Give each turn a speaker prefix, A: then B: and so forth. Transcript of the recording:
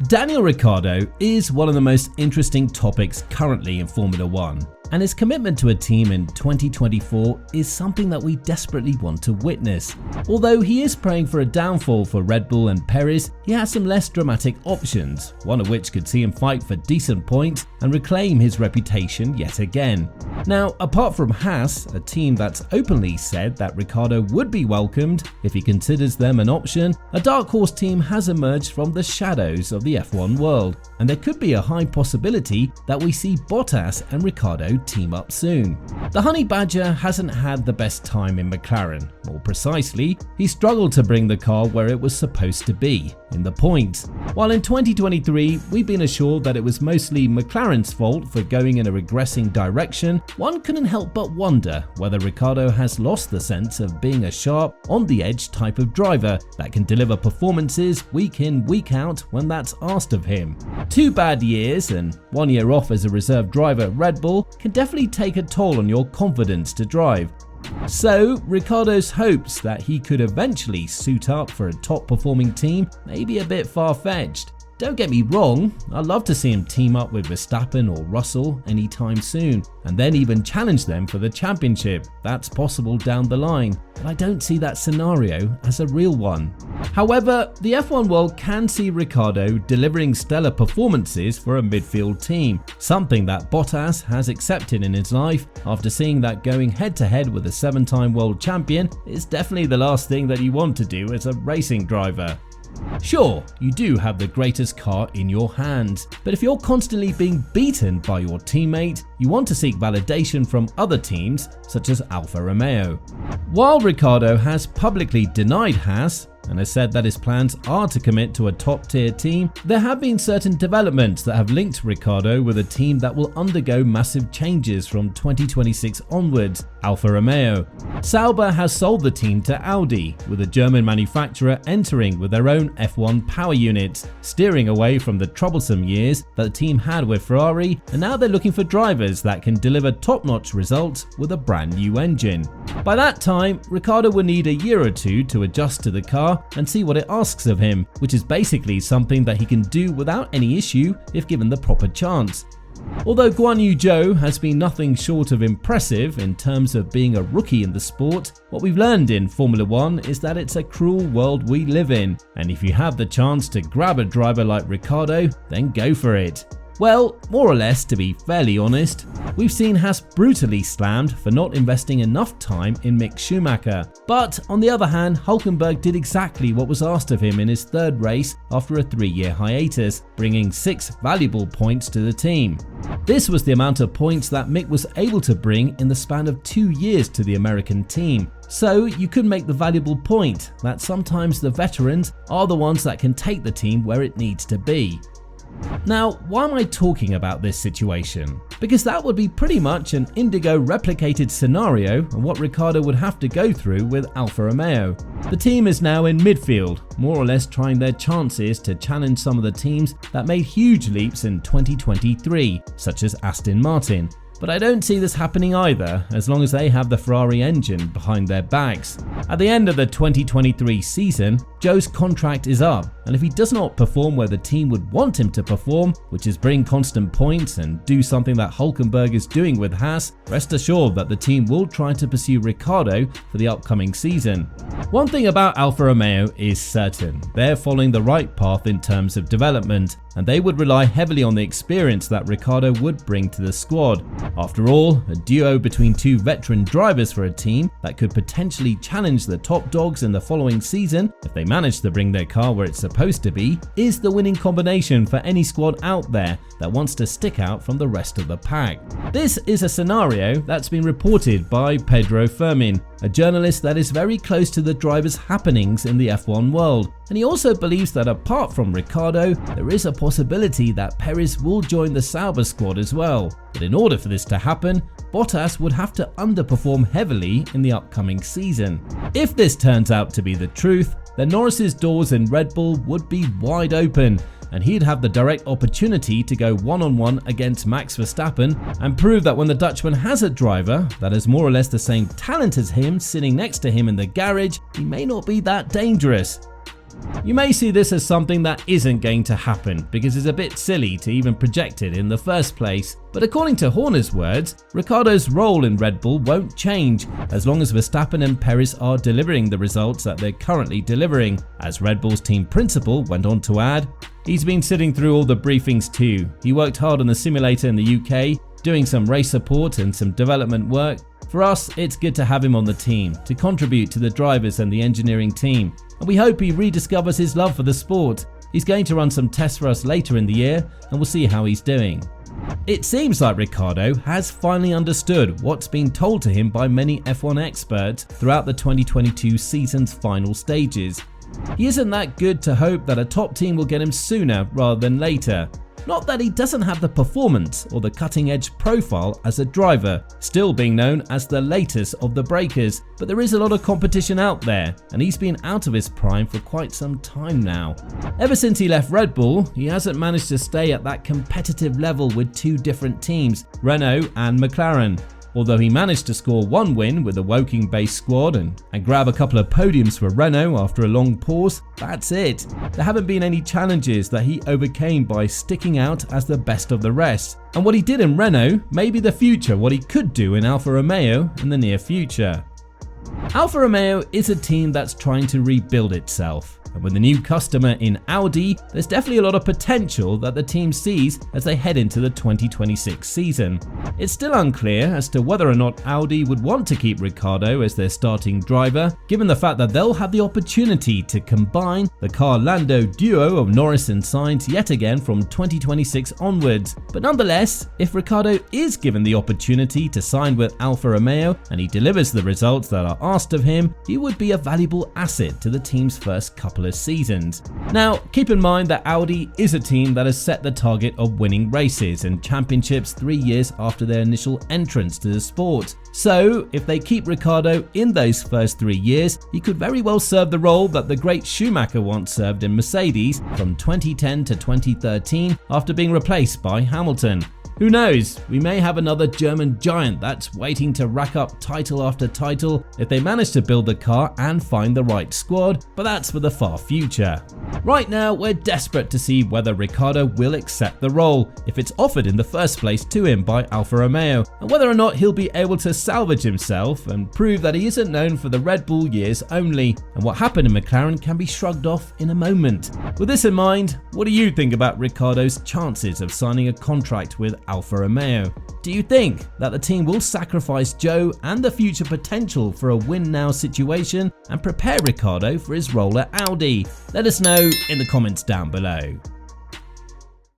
A: Daniel Ricciardo is one of the most interesting topics currently in Formula 1, and his commitment to a team in 2024 is something that we desperately want to witness. Although he is praying for a downfall for Red Bull and Prix, he has some less dramatic options, one of which could see him fight for decent points and reclaim his reputation yet again. Now, apart from Haas, a team that's openly said that Ricciardo would be welcomed if he considers them an option, a dark horse team has emerged from the shadows of the F1 world, and there could be a high possibility that we see Bottas and Ricciardo team up soon. The Honeybadger hasn't had the best time in McLaren. More precisely, he struggled to bring the car where it was supposed to be, in the points. While in 2023 we've been assured that it was mostly McLaren's fault for going in a regressing direction, one couldn't help but wonder whether Ricciardo has lost the sense of being a sharp, on-the-edge type of driver that can deliver performances week in, week out when that's asked of him. 2 bad years and 1 year off as a reserve driver at Red Bull can definitely take a toll on your confidence to drive. So, Ricciardo's hopes that he could eventually suit up for a top performing team may be a bit far-fetched. Don't get me wrong, I'd love to see him team up with Verstappen or Russell anytime soon, and then even challenge them for the championship. That's possible down the line, but I don't see that scenario as a real one. However, the F1 world can see Ricciardo delivering stellar performances for a midfield team, something that Bottas has accepted in his life after seeing that going head-to-head with a 7-time world champion is definitely the last thing that you want to do as a racing driver. Sure, you do have the greatest car in your hands, but if you're constantly being beaten by your teammate, you want to seek validation from other teams such as Alfa Romeo. While Ricciardo has publicly denied Haas and has said that his plans are to commit to a top-tier team, there have been certain developments that have linked Ricciardo with a team that will undergo massive changes from 2026 onwards, Alfa Romeo. Sauber has sold the team to Audi, with a German manufacturer entering with their own F1 power units, steering away from the troublesome years that the team had with Ferrari, and now they're looking for drivers that can deliver top-notch results with a brand new engine. By that time, Ricciardo will need a year or two to adjust to the car and see what it asks of him, which is basically something that he can do without any issue if given the proper chance. Although Zhou has been nothing short of impressive in terms of being a rookie in the sport, what we've learned in Formula 1 is that it's a cruel world we live in, and if you have the chance to grab a driver like Ricciardo, then go for it. Well, more or less, to be fairly honest, we've seen Haas brutally slammed for not investing enough time in Mick Schumacher. But on the other hand, Hülkenberg did exactly what was asked of him in his 3rd race after a 3-year hiatus, bringing 6 valuable points to the team. This was the amount of points that Mick was able to bring in the span of 2 years to the American team. So you could make the valuable point that sometimes the veterans are the ones that can take the team where it needs to be. Now, why am I talking about this situation? Because that would be pretty much an Indigo replicated scenario of what Ricciardo would have to go through with Alfa Romeo. The team is now in midfield, more or less trying their chances to challenge some of the teams that made huge leaps in 2023, such as Aston Martin. But I don't see this happening either, as long as they have the Ferrari engine behind their backs. At the end of the 2023 season, Zhou's contract is up, and if he does not perform where the team would want him to perform, which is bring constant points and do something that Hülkenberg is doing with Haas, rest assured that the team will try to pursue Ricciardo for the upcoming season. One thing about Alfa Romeo is certain: they're following the right path in terms of development, and they would rely heavily on the experience that Ricciardo would bring to the squad. After all, a duo between 2 veteran drivers for a team that could potentially challenge the top dogs in the following season, if they manage to bring their car where it's supposed to be, is the winning combination for any squad out there that wants to stick out from the rest of the pack. This is a scenario that's been reported by Pedro Firmin, a journalist that is very close to the drivers' happenings in the F1 world, and he also believes that apart from Ricciardo, there is a possibility that Perez will join the Sauber squad as well. But in order for this to happen, Bottas would have to underperform heavily in the upcoming season. If this turns out to be the truth, then Norris's doors in Red Bull would be wide open, and he'd have the direct opportunity to go one-on-one against Max Verstappen and prove that when the Dutchman has a driver that has more or less the same talent as him sitting next to him in the garage, he may not be that dangerous. You may see this as something that isn't going to happen because it's a bit silly to even project it in the first place. But according to Horner's words, Ricciardo's role in Red Bull won't change as long as Verstappen and Perez are delivering the results that they're currently delivering. As Red Bull's team principal went on to add, he's been sitting through all the briefings too. He worked hard on the simulator in the UK, doing some race support and some development work. For us, it's good to have him on the team to contribute to the drivers and the engineering team, and we hope he rediscovers his love for the sport. He's going to run some tests for us later in the year and we'll see how he's doing. It seems like Ricciardo has finally understood what's been told to him by many F1 experts throughout the 2022 season's final stages. He isn't that good to hope that a top team will get him sooner rather than later. Not that he doesn't have the performance or the cutting-edge profile as a driver, still being known as the latest of the breakers, but there is a lot of competition out there, and he's been out of his prime for quite some time now. Ever since he left Red Bull, he hasn't managed to stay at that competitive level with two different teams, Renault and McLaren. Although he managed to score one win with the Woking-based squad and grab a couple of podiums for Renault after a long pause, that's it. There haven't been any challenges that he overcame by sticking out as the best of the rest. And what he did in Renault may be the future what he could do in Alfa Romeo in the near future. Alfa Romeo is a team that's trying to rebuild itself. And with the new customer in Audi, there's definitely a lot of potential that the team sees as they head into the 2026 season. It's still unclear as to whether or not Audi would want to keep Ricciardo as their starting driver, given the fact that they'll have the opportunity to combine the Car-Lando duo of Norris and Sainz yet again from 2026 onwards. But nonetheless, if Ricciardo is given the opportunity to sign with Alfa Romeo and he delivers the results that are asked of him, he would be a valuable asset to the team's first couple of seasons. Now, keep in mind that Audi is a team that has set the target of winning races and championships 3 years after their initial entrance to the sport. So, if they keep Ricciardo in those first 3 years, he could very well serve the role that the great Schumacher once served in Mercedes from 2010 to 2013 after being replaced by Hamilton. Who knows, we may have another German giant that's waiting to rack up title after title if they manage to build the car and find the right squad, but that's for the far future. Right now, we're desperate to see whether Ricciardo will accept the role, if it's offered in the first place to him by Alfa Romeo, and whether or not he'll be able to salvage himself and prove that he isn't known for the Red Bull years only, and what happened in McLaren can be shrugged off in a moment. With this in mind, what do you think about Ricciardo's chances of signing a contract with Alfa Romeo? Do you think that the team will sacrifice Zhou and the future potential for a win-now situation and prepare Ricciardo for his role at Audi? Let us know in the comments down below.